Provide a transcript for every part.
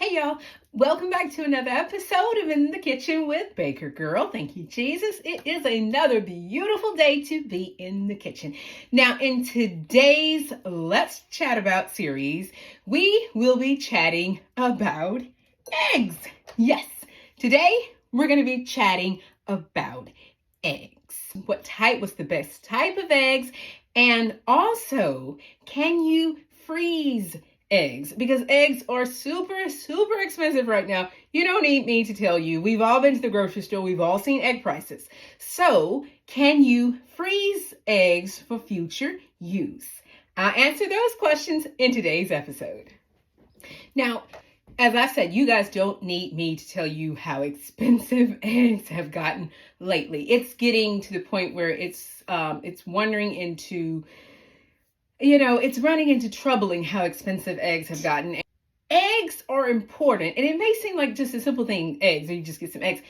Hey y'all, welcome back to another episode of In the Kitchen with Baker Girl. Thank you, Jesus. It is another beautiful day to be in the kitchen. Now, in today's Let's Chat About series, we will be chatting about eggs. Yes, today we're going to be chatting about eggs. What's the best type of eggs? And also, can you freeze eggs? Because eggs are super expensive right now. You don't need me to tell you. We've all been to the grocery store. We've all seen egg prices. So, can you freeze eggs for future use? I'll answer those questions in today's episode. Now, as I said, you guys don't need me to tell you how expensive eggs have gotten lately. It's getting to the point where it's wandering into, it's running into troubling how expensive eggs have gotten. Eggs are important, and it may seem like just a simple thing, eggs, or you just get some eggs.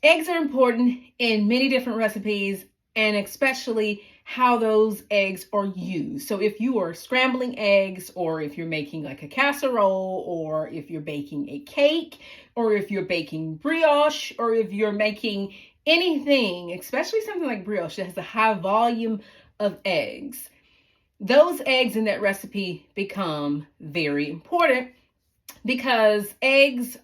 Eggs are important in many different recipes, and especially how those eggs are used. So if you are scrambling eggs, or if you're making like a casserole, or if you're baking a cake, or if you're baking brioche, or if you're making anything, especially something like brioche that has a high volume of eggs, those eggs in that recipe become very important because eggs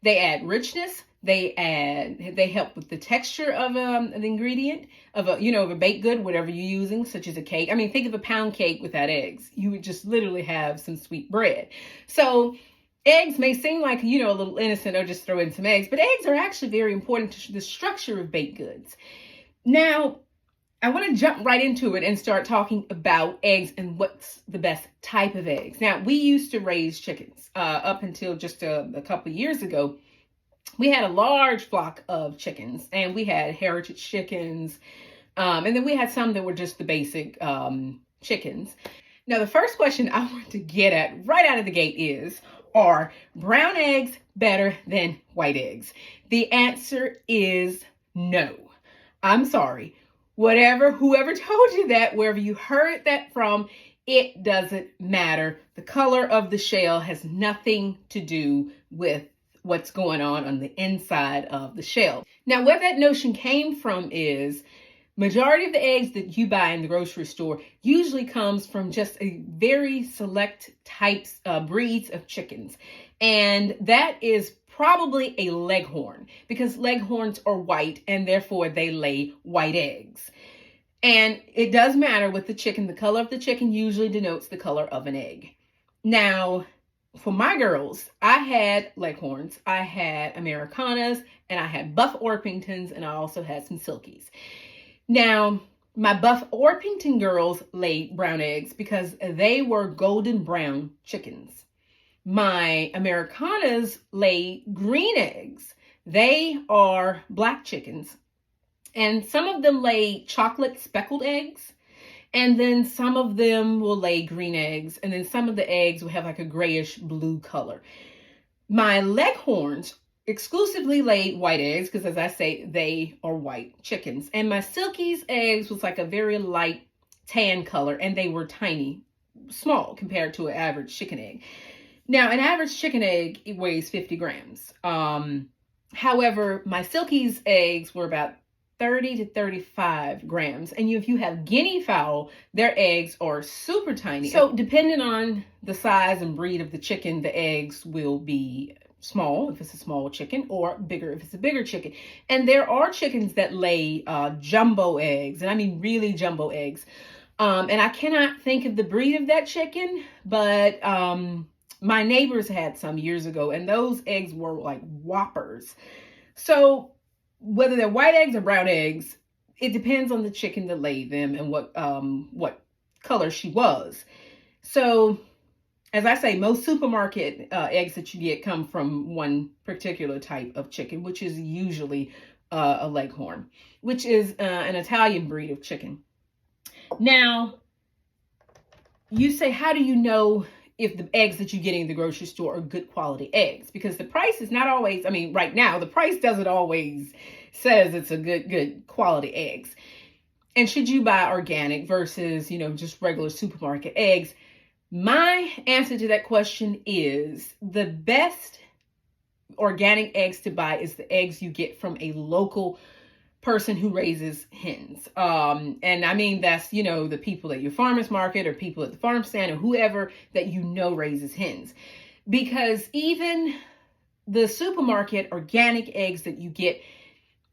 they add richness. They help with the texture of an ingredient of a baked good, whatever you're using, such as a cake. I mean, think of a pound cake without eggs. You would just literally have some sweet bread. So eggs may seem like, a little innocent, or just throw in some eggs, but eggs are actually very important to the structure of baked goods. Now, I want to jump right into it and start talking about eggs and what's the best type of eggs. Now, we used to raise chickens up until just a couple of years ago. We had a large flock of chickens, and we had heritage chickens, and then we had some that were just the basic chickens. Now, the first question I want to get at right out of the gate is, are brown eggs better than white eggs? The answer is no. I'm sorry. Whoever told you that, wherever you heard that from, it doesn't matter. The color of the shell has nothing to do with what's going on the inside of the shell. Now, where that notion came from is majority of the eggs that you buy in the grocery store usually comes from just a very select breeds of chickens. And that is probably a leghorn, because leghorns are white and therefore they lay white eggs. And it does matter with the chicken. The color of the chicken usually denotes the color of an egg. Now, for my girls, I had leghorns, I had Americanas, and I had Buff Orpingtons, and I also had some Silkies. Now, my Buff Orpington girls laid brown eggs because they were golden brown chickens. My Americanas lay green eggs. They are black chickens. And some of them lay chocolate speckled eggs. And then some of them will lay green eggs. And then some of the eggs will have like a grayish blue color. My leghorns exclusively laid white eggs because, as I say, they are white chickens. And my Silkies eggs was like a very light tan color, and they were tiny, small compared to an average chicken egg. Now, an average chicken egg, it weighs 50 grams. However, my Silkies eggs were about 30 to 35 grams. And if you have guinea fowl, their eggs are super tiny. So depending on the size and breed of the chicken, the eggs will be small if it's a small chicken, or bigger if it's a bigger chicken. And there are chickens that lay jumbo eggs, and I mean really jumbo eggs. And I cannot think of the breed of that chicken, but my neighbors had some years ago, and those eggs were like whoppers. So whether they're white eggs or brown eggs, it depends on the chicken that laid them and what color she was. So, as I say, most supermarket eggs that you get come from one particular type of chicken, which is usually a leghorn, which is an Italian breed of chicken. Now, you say, how do you know if the eggs that you're getting in the grocery store are good quality eggs? Because the price is not always, right now, the price doesn't always says it's a good quality eggs. And should you buy organic versus, just regular supermarket eggs? My answer to that question is the best organic eggs to buy is the eggs you get from a local person who raises hens. And I mean, that's, the people at your farmer's market or people at the farm stand or whoever that raises hens. Because even the supermarket organic eggs that you get,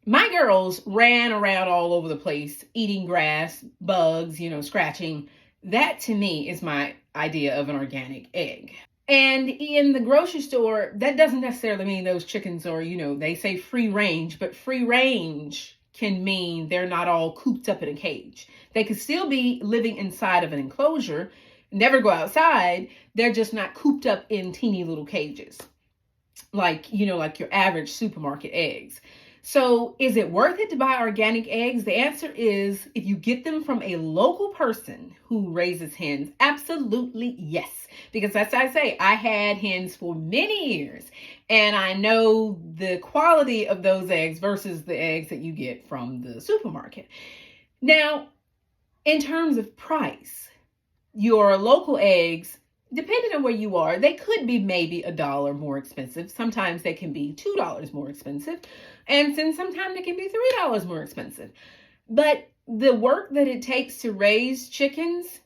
my girls ran around all over the place eating grass, bugs, scratching. That to me is my idea of an organic egg. And in the grocery store, that doesn't necessarily mean those chickens are, they say free range, but free range can mean they're not all cooped up in a cage. They could still be living inside of an enclosure, never go outside. They're just not cooped up in teeny little cages, like your average supermarket eggs. So is it worth it to buy organic eggs? The answer is, if you get them from a local person who raises hens, absolutely yes. Because as I say, I had hens for many years and I know the quality of those eggs versus the eggs that you get from the supermarket. Now, in terms of price, your local eggs, depending on where you are, they could be maybe $1 more expensive. Sometimes they can be $2 more expensive. And then sometimes they can be $3 more expensive. But the work that it takes to raise chickens,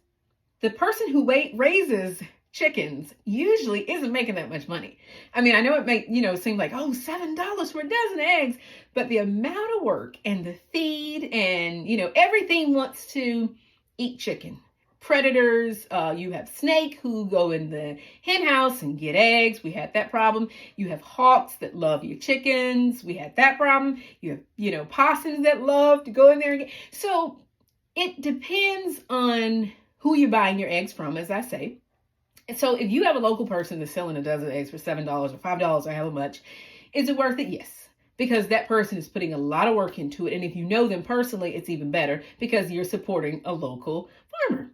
the person who raises chickens usually isn't making that much money. I mean, I know it may, seem like, $7 for a dozen eggs, but the amount of work and the feed and, everything wants to eat chicken. Predators, you have snake who go in the hen house and get eggs. We had that problem. You have hawks that love your chickens. We had that problem. You have, possums that love to go in there and get. So it depends on who you're buying your eggs from, as I say. And so if you have a local person that's selling a dozen eggs for $7 or $5 or however much, is it worth it? Yes. Because that person is putting a lot of work into it. And if you know them personally, it's even better because you're supporting a local farmer.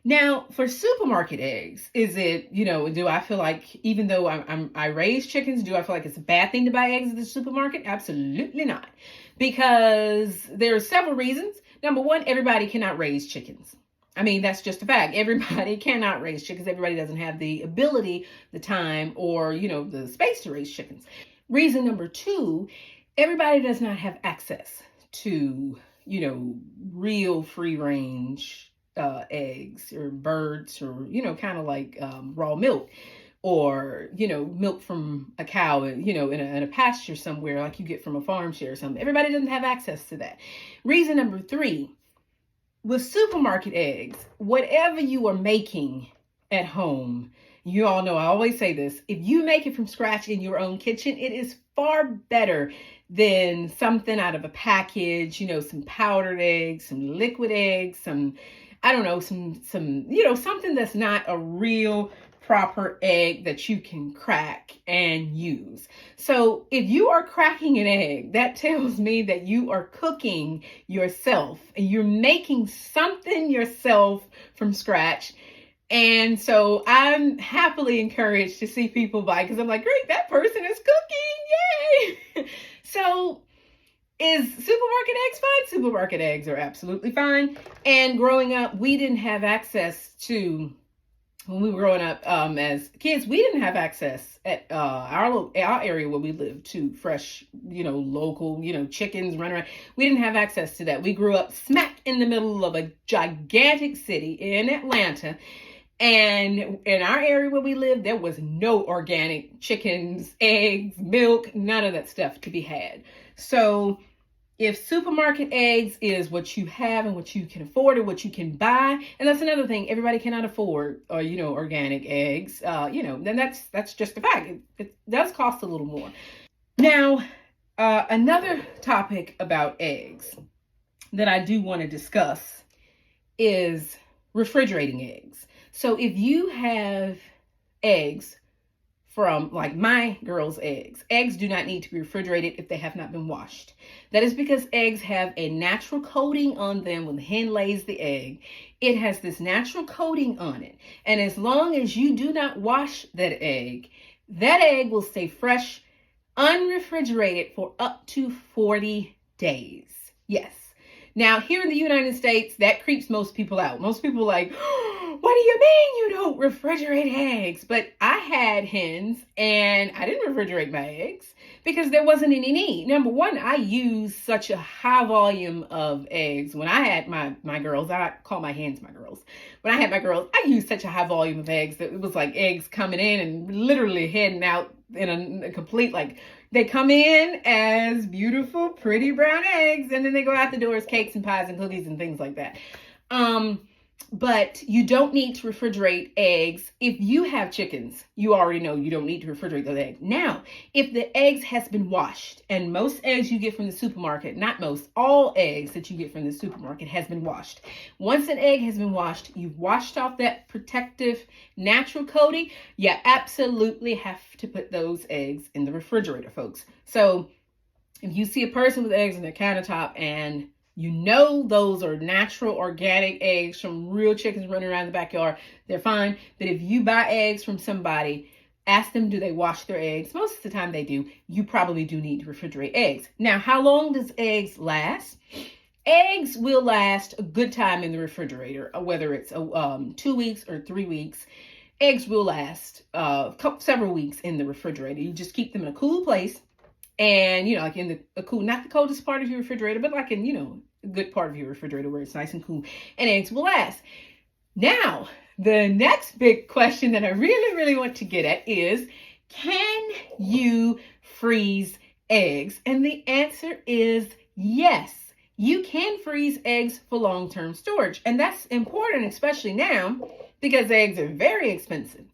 Now, for supermarket eggs, is it, do I feel like, even though I raise chickens, do I feel like it's a bad thing to buy eggs at the supermarket? Absolutely not. Because there are several reasons. Number one, everybody cannot raise chickens. I mean, that's just a fact. Everybody cannot raise chickens. Everybody doesn't have the ability, the time, or, the space to raise chickens. Reason number two, everybody does not have access to, real free range eggs or birds or, kind of like raw milk or, milk from a cow, in a pasture somewhere like you get from a farm share or something. Everybody doesn't have access to that. Reason number three, with supermarket eggs, whatever you are making at home, you all know I always say this, if you make it from scratch in your own kitchen, it is far better than something out of a package, some powdered eggs, some liquid eggs, some something that's not a real proper egg that you can crack and use. So if you are cracking an egg, that tells me that you are cooking yourself and you're making something yourself from scratch. And so I'm happily encouraged to see people buy because I'm like, great, that person is cooking. Yay. So is supermarket eggs fine? Supermarket eggs are absolutely fine. And growing up, we didn't have access to, when we were growing up as kids, we didn't have access at our area where we lived to fresh, local, chickens running around. We didn't have access to that. We grew up smack in the middle of a gigantic city in Atlanta. And in our area where we lived, there was no organic chickens, eggs, milk, none of that stuff to be had. So if supermarket eggs is what you have and what you can afford or what you can buy, and that's another thing, everybody cannot afford, organic eggs, then that's just a fact. It does cost a little more. Now, another topic about eggs that I do want to discuss is refrigerating eggs. So if you have eggs from, like my girls' eggs do not need to be refrigerated if they have not been washed. That is because eggs have a natural coating on them when the hen lays the egg. It has this natural coating on it. And as long as you do not wash that egg will stay fresh, unrefrigerated for up to 40 days. Yes. Now, here in the United States, that creeps most people out. Most people are like, what do you mean you don't refrigerate eggs? But I had hens and I didn't refrigerate my eggs because there wasn't any need. Number one, I used such a high volume of eggs. When I had my girls, I call my hens my girls. When I had my girls, I used such a high volume of eggs that it was like eggs coming in and literally heading out in a complete, like, they come in as beautiful, pretty brown eggs, and then they go out the door as cakes and pies and cookies and things like that. But you don't need to refrigerate eggs. If you have chickens, you already know you don't need to refrigerate those eggs. Now, if the eggs has been washed, and most eggs you get from the supermarket, not most, all eggs that you get from the supermarket has been washed. Once an egg has been washed, you've washed off that protective natural coating, you absolutely have to put those eggs in the refrigerator, folks. So if you see a person with eggs on their countertop and you know those are natural, organic eggs from real chickens running around the backyard, they're fine. But if you buy eggs from somebody, ask them, do they wash their eggs? Most of the time they do. You probably do need to refrigerate eggs. Now, how long does eggs last? Eggs will last a good time in the refrigerator, whether it's 2 weeks or 3 weeks. Eggs will last several weeks in the refrigerator. You just keep them in a cool place. And, like in the cool, not the coldest part of your refrigerator, but like in, a good part of your refrigerator where it's nice and cool, and eggs will last. Now, the next big question that I really, really want to get at is, can you freeze eggs? And the answer is yes. You can freeze eggs for long-term storage. And that's important, especially now, because eggs are very expensive.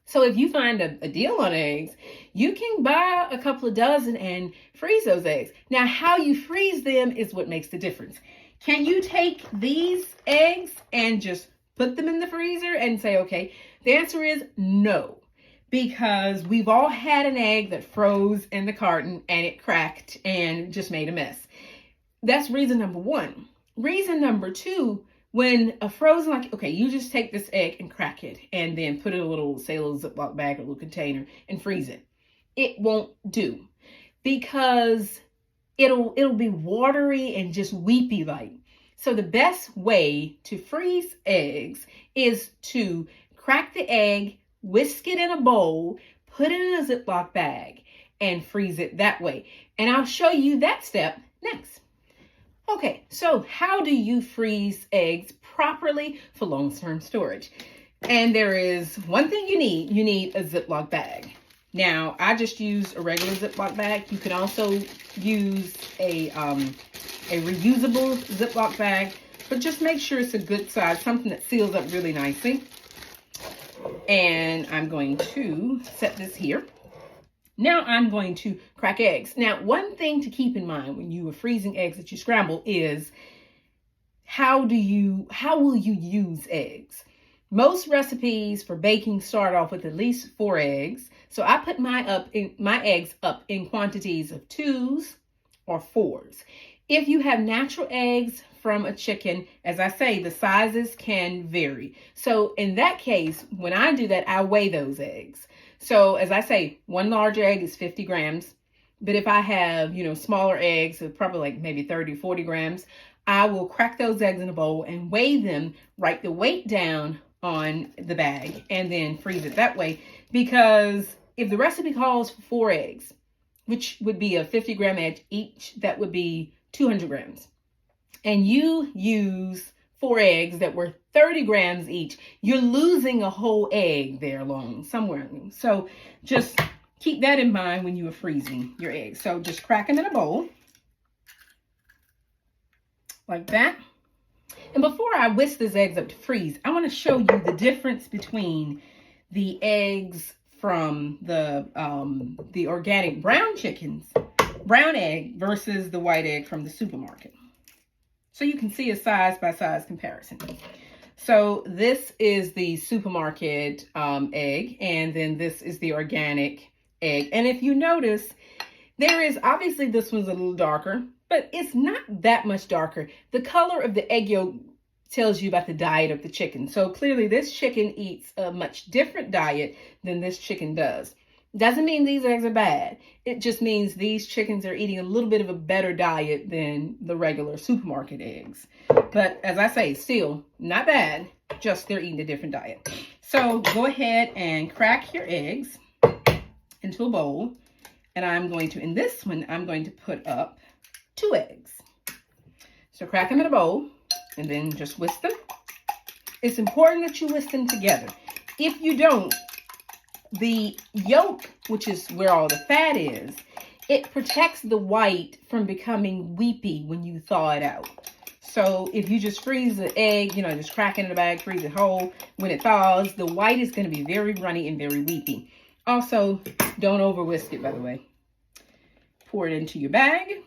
So if you find a deal on eggs, you can buy a couple of dozen and freeze those eggs. Now, how you freeze them is what makes the difference. Can you take these eggs and just put them in the freezer and say, okay? The answer is no, because we've all had an egg that froze in the carton and it cracked and just made a mess. That's reason number one. Reason number two, when a frozen, like, okay, you just take this egg and crack it and then put it in a little Ziploc bag or little container and freeze it. It won't do because it'll be watery and just weepy like. So the best way to freeze eggs is to crack the egg, whisk it in a bowl, put it in a Ziploc bag, and freeze it that way. And I'll show you that step next. Okay, so how do you freeze eggs properly for long-term storage? And there is one thing you need. You need a Ziploc bag. Now, I just use a regular Ziploc bag. You can also use a reusable Ziploc bag, but just make sure it's a good size, something that seals up really nicely. And I'm going to set this here. Now I'm going to crack eggs. Now, one thing to keep in mind when you are freezing eggs that you scramble is how will you use eggs? Most recipes for baking start off with at least 4 eggs. So I put my eggs up in quantities of 2s or 4s. If you have natural eggs from a chicken, as I say, the sizes can vary. So in that case, when I do that, I weigh those eggs. So as I say, 1 large egg is 50 grams. But if I have, smaller eggs, so probably like maybe 30, 40 grams, I will crack those eggs in a bowl and weigh them, write the weight down on the bag, and then freeze it that way. Because if the recipe calls for 4 eggs, which would be a 50 gram egg each, that would be 200 grams. And you use 4 eggs that were 30 grams each, you're losing a whole egg there somewhere. So just keep that in mind when you are freezing your eggs. So just crack them in a bowl like that. And before I whisk these eggs up to freeze, I want to show you the difference between the eggs from the organic brown egg versus the white egg from the supermarket. So you can see a size by size comparison. So this is the supermarket egg, and then this is the organic egg. And if you notice, obviously this one's a little darker, but it's not that much darker. The color of the egg yolk tells you about the diet of the chicken. So clearly this chicken eats a much different diet than this chicken does. Doesn't mean these eggs are bad. It just means these chickens are eating a little bit of a better diet than the regular supermarket eggs. But as I say, still not bad, just they're eating a different diet. So go ahead and crack your eggs into a bowl. And I'm going to, in this one, I'm going to put up 2 eggs. So crack them in a bowl and then just whisk them. It's important that you whisk them together. If you don't, the yolk, which is where all the fat is, it protects the white from becoming weepy when you thaw it out. So if you just freeze the egg, just crack it in the bag, freeze it whole, when it thaws, the white is going to be very runny and very weepy. Also, don't over whisk it, by the way. Pour it into your bag.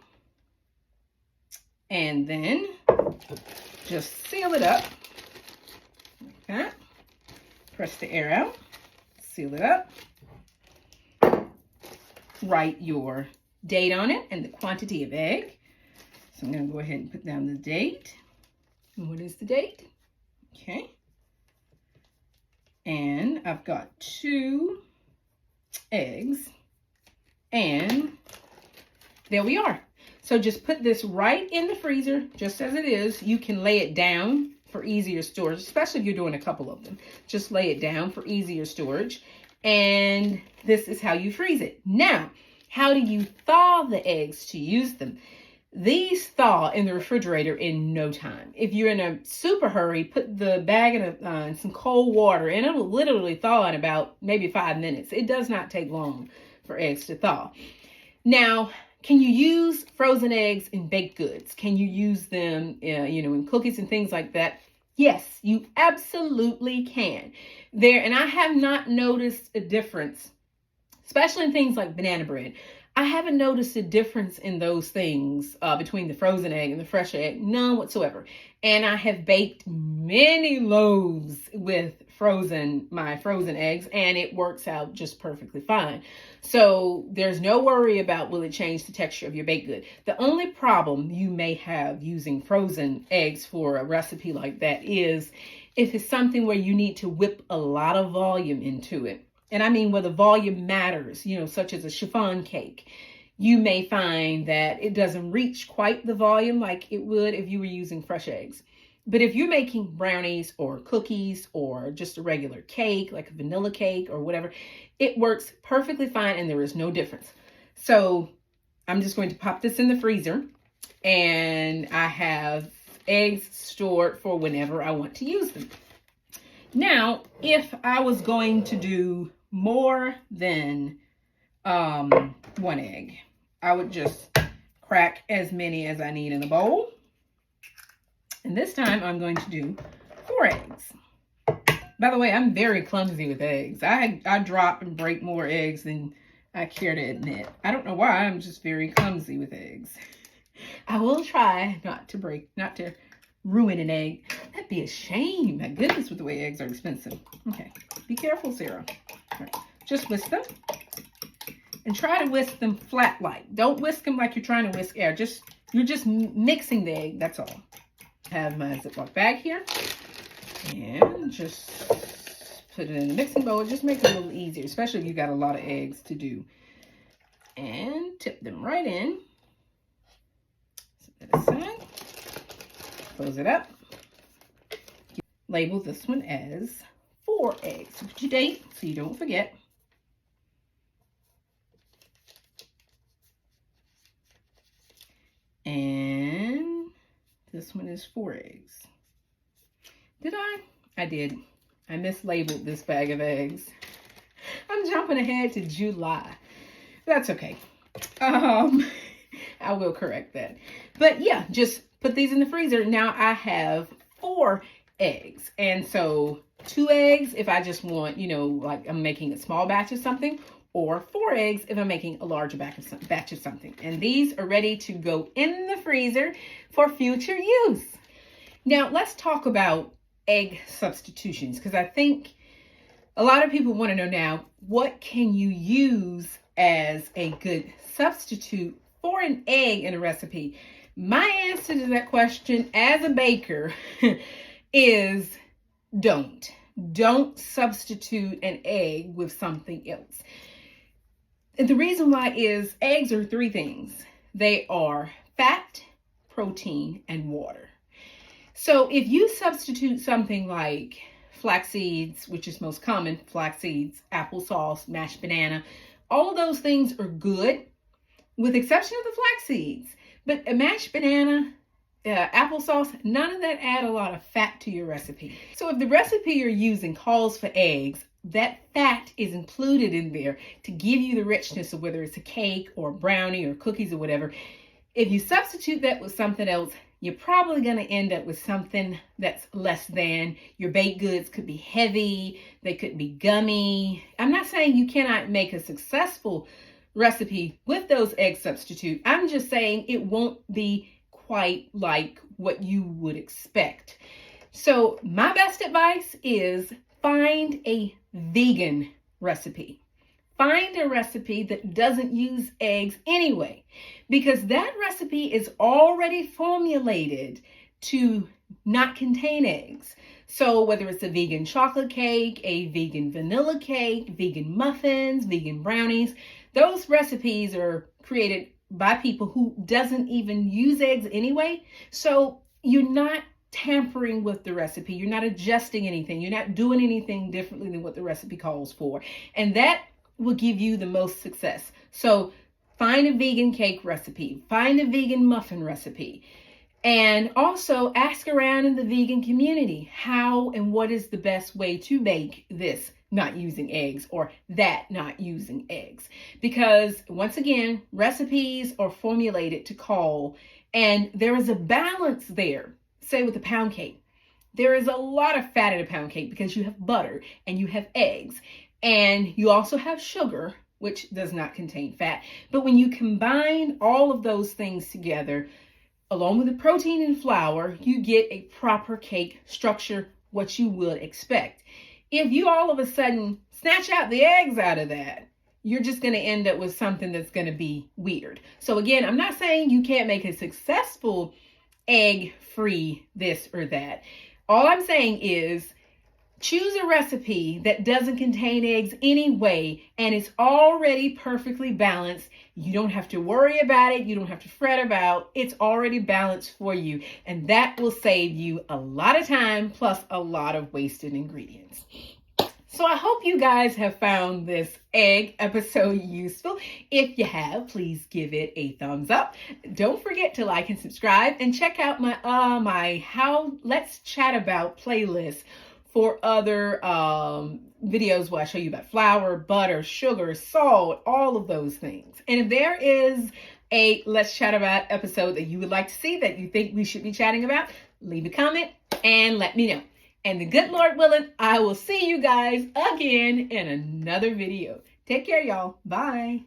And then just seal it up. Like that. Press the air out. Seal it up. Write your date on it and the quantity of egg. So I'm going to go ahead and put down the date. And what is the date? Okay. And I've got 2 eggs. And there we are. So just put this right in the freezer, just as it is. You can lay it down for easier storage, especially if you're doing a couple of them. Just lay it down for easier storage. And this is how you freeze it. Now, how do you thaw the eggs to use them? These thaw in the refrigerator in no time. If you're in a super hurry, put the bag in some cold water and it'll literally thaw in about maybe 5 minutes. It does not take long for eggs to thaw. Now, can you use frozen eggs in baked goods? Can you use them, in cookies and things like that? Yes, you absolutely can. And I have not noticed a difference, especially in things like banana bread. I haven't noticed a difference in those things between the frozen egg and the fresh egg, none whatsoever. And I have baked many loaves with my frozen eggs, and it works out just perfectly fine. So there's no worry about will it change the texture of your baked good. The only problem you may have using frozen eggs for a recipe like that is if it's something where you need to whip a lot of volume into it. And I mean where the volume matters, such as a chiffon cake. You may find that it doesn't reach quite the volume like it would if you were using fresh eggs. But if you're making brownies or cookies or just a regular cake, like a vanilla cake or whatever, it works perfectly fine and there is no difference. So I'm just going to pop this in the freezer, and I have eggs stored for whenever I want to use them. Now, if I was going to do more than 1 egg, I would just crack as many as I need in a bowl. And this time I'm going to do 4 eggs. By the way, I'm very clumsy with eggs. I drop and break more eggs than I care to admit. I don't know why, I'm just very clumsy with eggs. I will try not to ruin an egg. That'd be a shame. My goodness, with the way eggs are expensive. Okay, be careful, Sarah. All right. Just whisk them. And try to whisk them flat like. Don't whisk them like you're trying to whisk air. You're just mixing the egg, that's all. I have my Ziploc bag here. And just put it in the mixing bowl. It just makes it a little easier, especially if you've got a lot of eggs to do. And tip them right in. Set that aside. Close it up. Label this one as 4 eggs. So put your date so you don't forget. And this one is 4 eggs. Did I? I did. I mislabeled this bag of eggs. I'm jumping ahead to July. That's okay. I will correct that. But yeah, just put these in the freezer. Now I have 4 eggs. And so 2 eggs if I just want, like I'm making a small batch of something, or 4 eggs if I'm making a larger batch of something. And these are ready to go in the freezer for future use. Now let's talk about egg substitutions, because I think a lot of people want to know now, what can you use as a good substitute for an egg in a recipe? My answer to that question as a baker is don't substitute an egg with something else. And the reason why is eggs are three things. They are fat, protein, and water. So if you substitute something like flax seeds, which is most common, flax seeds, applesauce, mashed banana, all of those things are good, with exception of the flax seeds. But a mashed banana, applesauce, none of that add a lot of fat to your recipe. So if the recipe you're using calls for eggs, that fat is included in there to give you the richness of whether it's a cake or a brownie or cookies or whatever. If you substitute that with something else, you're probably going to end up with something that's less than. Your baked goods could be heavy, they could be gummy. I'm not saying you cannot make a successful recipe with those egg substitute. I'm just saying it won't be quite like what you would expect. So my best advice is find a vegan recipe. Find a recipe that doesn't use eggs anyway, because that recipe is already formulated to not contain eggs. So whether it's a vegan chocolate cake, a vegan vanilla cake, vegan muffins, vegan brownies, those recipes are created by people who doesn't even use eggs anyway. So you're not tampering with the recipe. You're not adjusting anything. You're not doing anything differently than what the recipe calls for. And that will give you the most success. So find a vegan cake recipe, find a vegan muffin recipe, and also ask around in the vegan community how and what is the best way to bake this not using eggs or that not using eggs. Because once again, recipes are formulated to call, and there is a balance there. Say with a pound cake, there is a lot of fat in a pound cake because you have butter and you have eggs. And you also have sugar, which does not contain fat. But when you combine all of those things together, along with the protein and flour, you get a proper cake structure, what you would expect. If you all of a sudden snatch out the eggs out of that, you're just going to end up with something that's going to be weird. So again, I'm not saying you can't make a successful egg-free this or that. All I'm saying is, choose a recipe that doesn't contain eggs anyway, and it's already perfectly balanced. You don't have to worry about it. You don't have to fret about it. It's already balanced for you, and that will save you a lot of time plus a lot of wasted ingredients. So I hope you guys have found this egg episode useful. If you have, please give it a thumbs up. Don't forget to like and subscribe, and check out my How Let's Chat About playlist for other videos where I show you about flour, butter, sugar, salt, all of those things. And if there is a Let's Chat About episode that you would like to see that you think we should be chatting about, leave a comment and let me know. And the good Lord willing, I will see you guys again in another video. Take care, y'all. Bye.